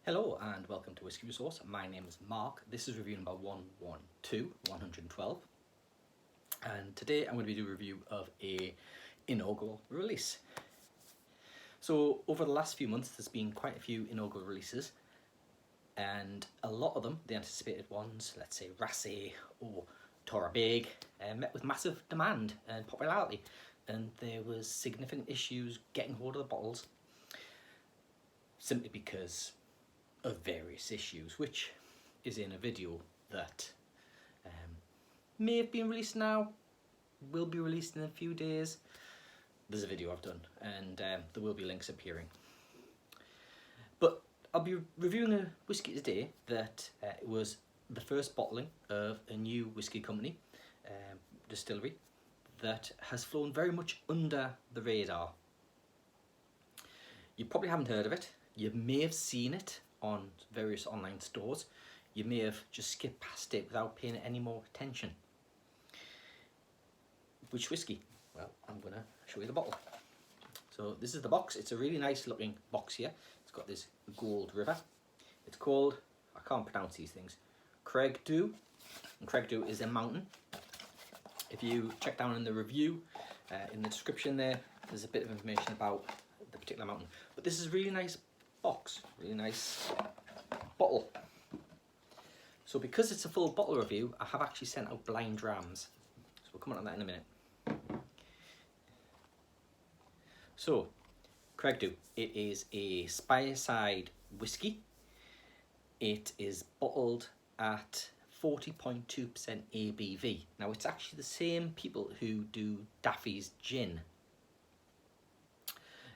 Hello and welcome to Whisky Resource. My name is Mark. This is review number 112, and today I'm going to be doing a review of a inaugural release. So over the last few months there's been quite a few inaugural releases, and a lot of them, the anticipated ones, let's say Rassay or Torabeg, met with massive demand and popularity, and there was significant issues getting hold of the bottles simply because of various issues, which is in a video that may have been released now, will be released in a few days. There's a video I've done, and there will be links appearing. But I'll be reviewing a whisky today that it was the first bottling of a new whisky company, distillery, that has flown very much under the radar. You probably haven't heard of it. You may have seen it on various online stores. You may have just skipped past it without paying it any more attention. Which whiskey? Well, I'm gonna show you the bottle. So this is the box. It's a really nice looking box here. It's got this gold river. It's called, I can't pronounce these things, Creag Dhu, and Creag Dhu is a mountain. If you check down in the review, in the description there's a bit of information about the particular mountain. But this is a really nice box, really nice bottle. So because it's a full bottle review, I have actually sent out blind rams. So we'll come on to that in a minute. So, Creag Dhu, it is a Speyside whisky. It is bottled at 40.2% ABV. Now it's actually the same people who do Daffy's gin.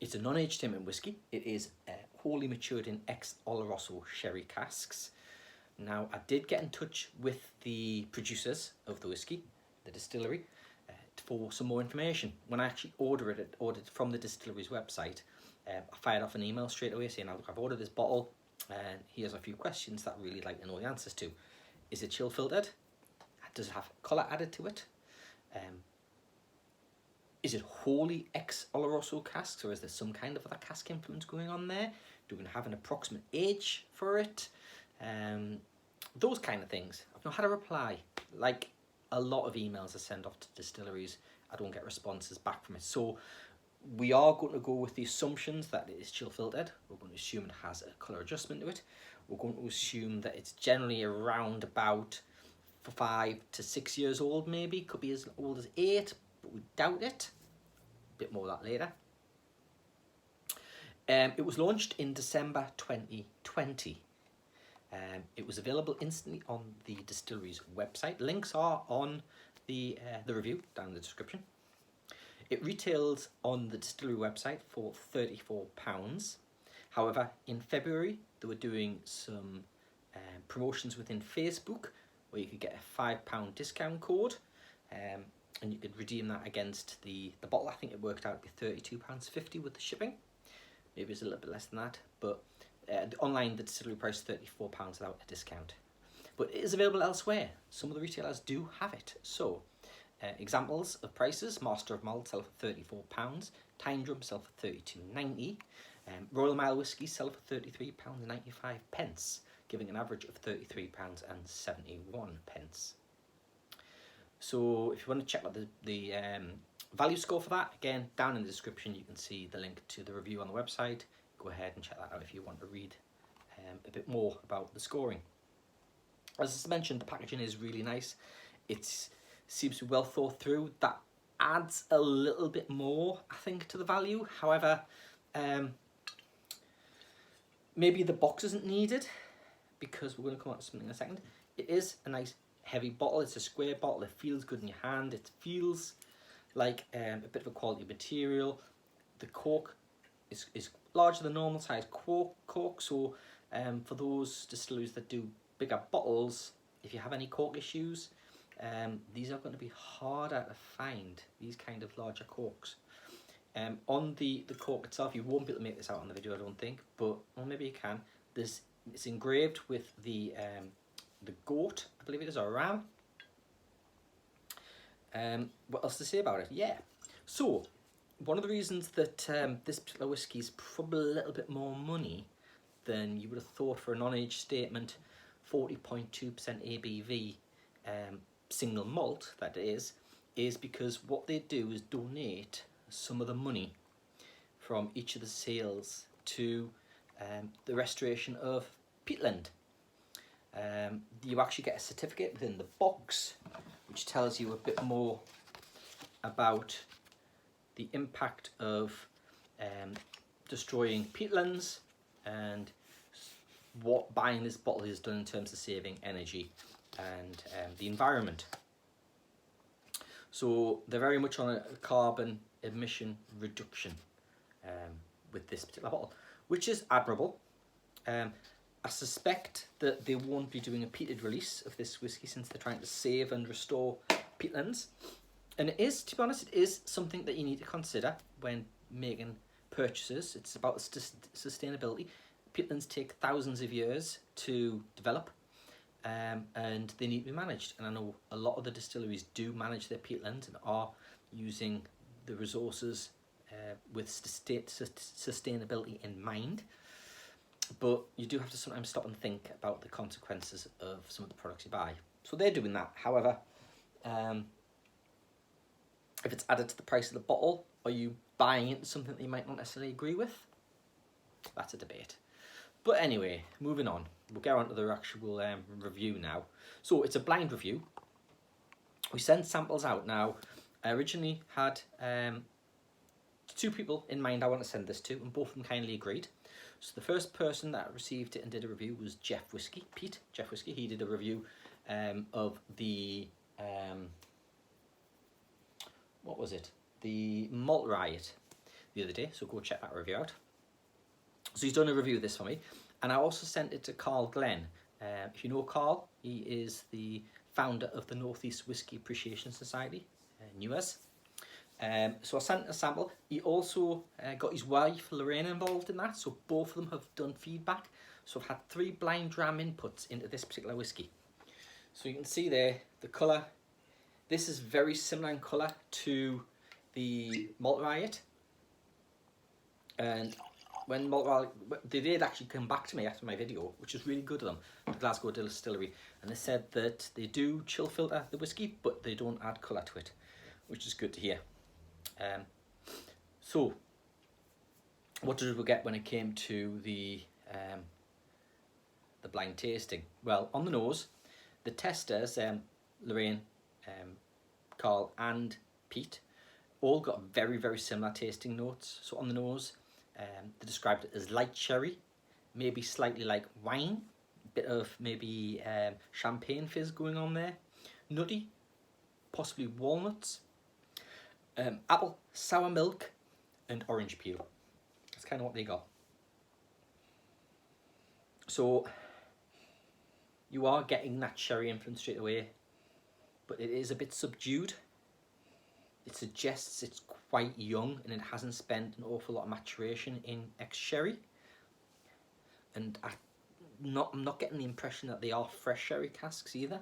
It's a non-aged Tim whisky. It is wholly matured in ex-Oloroso sherry casks. Now, I did get in touch with the producers of the whisky, the distillery, for some more information. When I actually ordered it from the distillery's website, I fired off an email straight away saying, I've ordered this bottle and here's a few questions that I'd really like to know the answers to. Is it chill filtered? Does it have colour added to it? Is it wholly ex-Oloroso casks, or is there some kind of other cask influence going on there? Do we have an approximate age for it? Those kind of things. I've not had a reply. Like a lot of emails I send off to distilleries, I don't get responses back from it. So we are going to go with the assumptions that it is chill filtered. We're going to assume it has a colour adjustment to it. We're going to assume that it's generally around about 5 to 6 years old, maybe. Could be as old as 8. But we doubt it. A bit more of that later. It was launched in December 2020. It was available instantly on the distillery's website. Links are on the review down in the description. It retails on the distillery website for £34. However, in February they were doing some promotions within Facebook where you could get a £5 discount code. And you could redeem that against the bottle. I think it worked out to be £32.50 with the shipping. Maybe it's a little bit less than that, but online the distillery price is £34 without a discount. But it is available elsewhere. Some of the retailers do have it. So, examples of prices: Master of Malt sell for £34, Tyne Drum sell for £32.90, Royal Mile Whisky sell for £33.95, giving an average of £33.71. So if you want to check out the value score for that, again, down in the description you can see the link to the review on the website. Go ahead and check that out if you want to read a bit more about the scoring. As I mentioned, the packaging is really nice. It seems to be well thought through. That adds a little bit more, I think, to the value. However, maybe the box isn't needed, because we're going to come on to something in a second. It is a nice heavy bottle. It's a square bottle. It feels good in your hand. It feels like a bit of a quality material. The cork is larger than normal size cork. So for those distilleries that do bigger bottles, if you have any cork issues, these are going to be harder to find, these kind of larger corks. On the cork itself, you won't be able to make this out on the video, I don't think, but well, maybe you can. It's engraved with the goat, I believe it is, or a ram. What else to say about it? Yeah. So, one of the reasons that this particular whiskey is probably a little bit more money than you would have thought for a non-age statement, 40.2% ABV single malt, that is because what they do is donate some of the money from each of the sales to the restoration of peatland. You actually get a certificate within the box which tells you a bit more about the impact of destroying peatlands and what buying this bottle has done in terms of saving energy and the environment. So they're very much on a carbon emission reduction with this particular bottle, which is admirable. I suspect that they won't be doing a peated release of this whisky since they're trying to save and restore peatlands. And it is, to be honest, it is something that you need to consider when making purchases. It's about sustainability. Peatlands take thousands of years to develop, and they need to be managed. And I know a lot of the distilleries do manage their peatlands and are using the resources with sustainability in mind. But you do have to sometimes stop and think about the consequences of some of the products you buy. So they're doing that. However, if it's added to the price of the bottle, are you buying into something that you might not necessarily agree with? That's a debate. But anyway, moving on. We'll get on to the actual review now. So it's a blind review. We send samples out. Now, I originally had 2 people in mind I want to send this to, and both of them kindly agreed. So the first person that received it and did a review was Jeff Whisky, Pete, Jeff Whisky. He did a review of the, what was it? The Malt Riot the other day, so go check that review out. So he's done a review of this for me, and I also sent it to Carl Glenn. If you know Carl, he is the founder of the Northeast Whisky Appreciation Society, NUS. So I sent a sample. He also got his wife Lorraine involved in that, so both of them have done feedback. So I've had 3 blind dram inputs into this particular whisky. So you can see there the colour. This is very similar in colour to the Malt Riot. And when Malt Riot, they did actually come back to me after my video, which is really good of them, the Glasgow Distillery, and they said that they do chill filter the whisky, but they don't add colour to it, which is good to hear. So what did we get when it came to the blind tasting? Well, on the nose, the testers, Lorraine, Carl and Pete, all got very, very similar tasting notes. So on the nose, they described it as light cherry, maybe slightly like wine, bit of maybe champagne fizz going on there, nutty, possibly walnuts, apple, sour milk, and orange peel. That's kind of what they got. So you are getting that cherry influence straight away, but it is a bit subdued. It suggests it's quite young and it hasn't spent an awful lot of maturation in ex-sherry. And I'm not getting the impression that they are fresh sherry casks either.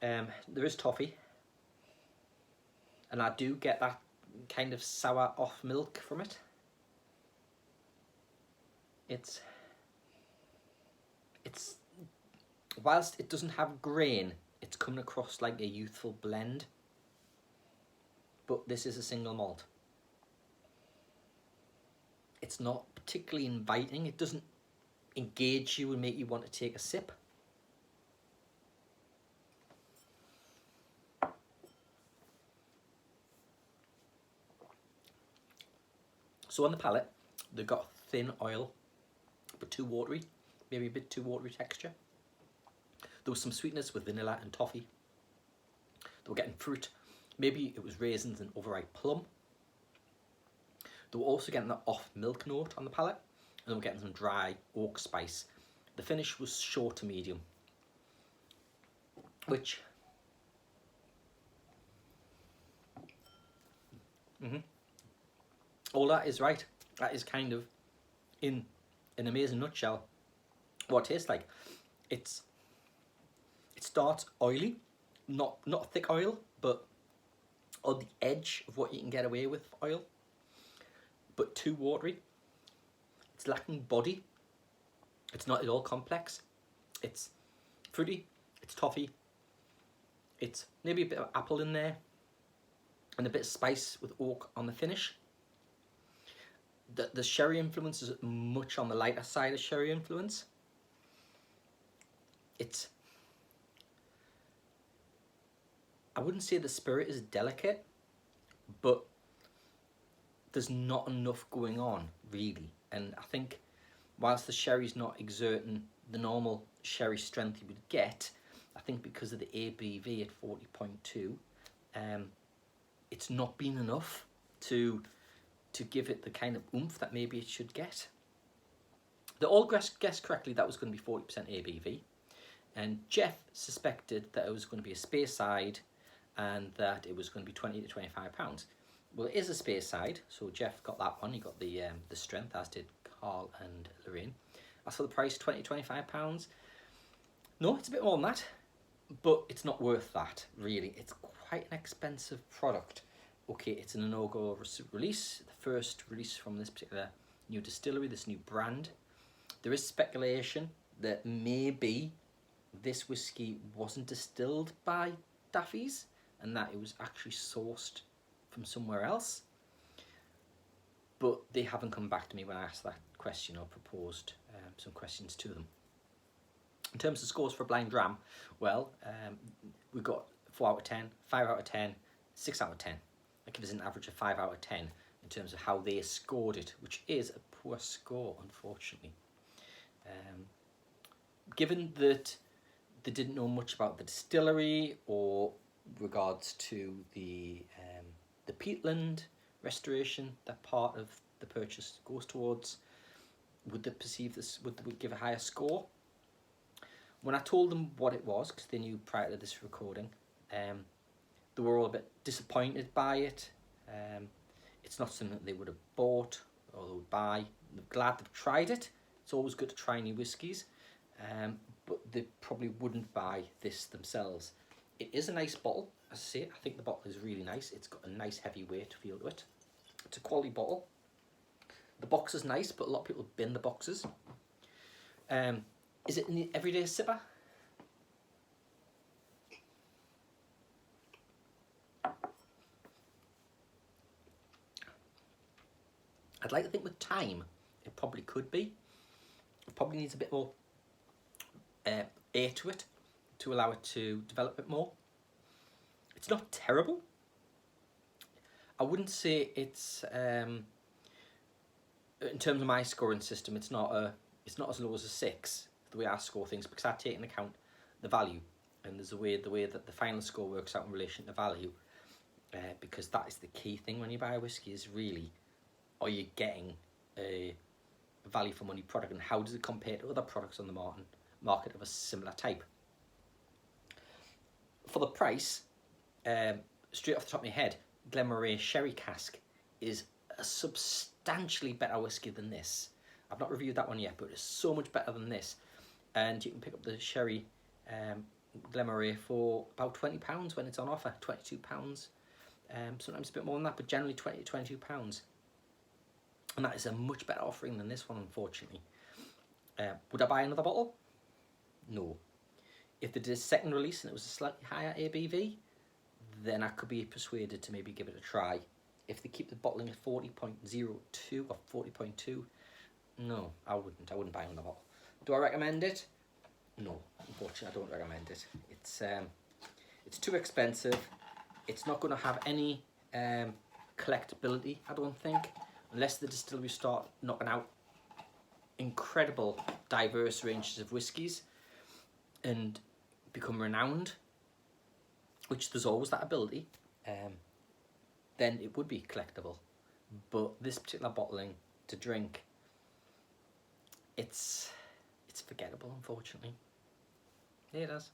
There is toffee, and I do get that kind of sour off milk from it. It's whilst it doesn't have grain, it's coming across like a youthful blend. But this is a single malt. It's not particularly inviting. It doesn't engage you and make you want to take a sip. So on the palate, they've got thin oil, but too watery, maybe a bit too watery texture. There was some sweetness with vanilla and toffee. They were getting fruit. Maybe it was raisins and overripe plum. They were also getting that off milk note on the palate, and they were getting some dry oak spice. The finish was short to medium, which all that is right. That is kind of, in an amazing nutshell, what it tastes like. It starts oily, not thick oil, but on the edge of what you can get away with oil, but too watery. It's it's lacking body. It's not at all complex. It's fruity, it's toffee, it's maybe a bit of apple in there, and a bit of spice with oak on the finish. The sherry influence is much on the lighter side of sherry influence. I wouldn't say the spirit is delicate, but there's not enough going on really. And I think whilst the sherry's not exerting the normal sherry strength you would get, I think because of the ABV at 40.2, it's not been enough to give it the kind of oomph that maybe it should get. They all guessed correctly that was going to be 40% ABV, and Jeff suspected that it was going to be a Speyside and that it was going to be 20 to 25 pounds. Well, it is a Speyside, so Jeff got that one. He got the strength, as did Carl and Lorraine. As for the price, 20 to 25 pounds. No, it's a bit more than that, but it's not worth that, really. It's quite an expensive product. Okay, it's an inaugural release, the first release from this particular new distillery, this new brand. There is speculation that maybe this whiskey wasn't distilled by Daffy's and that it was actually sourced from somewhere else. But they haven't come back to me when I asked that question or proposed some questions to them. In terms of scores for a blind dram, well, we've got 4 out of 10, 5 out of 10, 6 out of 10. That gives us an average of 5 out of 10 in terms of how they scored it, which is a poor score, unfortunately. Given that they didn't know much about the distillery or regards to the peatland restoration that part of the purchase goes towards, would they perceive this, would they give a higher score? When I told them what it was, because they knew prior to this recording, they were all a bit disappointed by it. It's not something that they would have bought or they would buy. They're glad they've tried it. It's always good to try new whiskies, but they probably wouldn't buy this themselves. It is a nice bottle, as I say. I think the bottle is really nice. It's got a nice heavy weight feel to it. It's a quality bottle. The box is nice, but a lot of people bin the boxes. Is it an everyday sipper? I'd like to think with time it probably could be. It probably needs a bit more air to it to allow it to develop a bit more. It's not terrible. I wouldn't say it's in terms of my scoring system, it's not as low as a 6 the way I score things, because I take into account the value, and there's the way that the final score works out in relation to value, because that is the key thing when you buy a whiskey, is really, are you getting a value for money product, and how does it compare to other products on the market of a similar type? For the price, straight off the top of my head, Glenmorangie Sherry Cask is a substantially better whiskey than this. I've not reviewed that one yet, but it's so much better than this. And you can pick up the Sherry Glenmorangie for about £20 when it's on offer, £22. Sometimes a bit more than that, but generally £20 to £22. And that is a much better offering than this one, unfortunately. Would I buy another bottle? No. If they did a second release and it was a slightly higher ABV, then I could be persuaded to maybe give it a try. If they keep the bottling at 40.02 or 40.2, no, I wouldn't buy another bottle. Do I recommend it? No, unfortunately, I don't recommend it. It's too expensive. It's not going to have any collectability, I don't think, unless the distillery start knocking out incredible diverse ranges of whiskies and become renowned, which there's always that ability, then it would be collectible. But this particular bottling to drink, it's forgettable, unfortunately. Yeah, it is.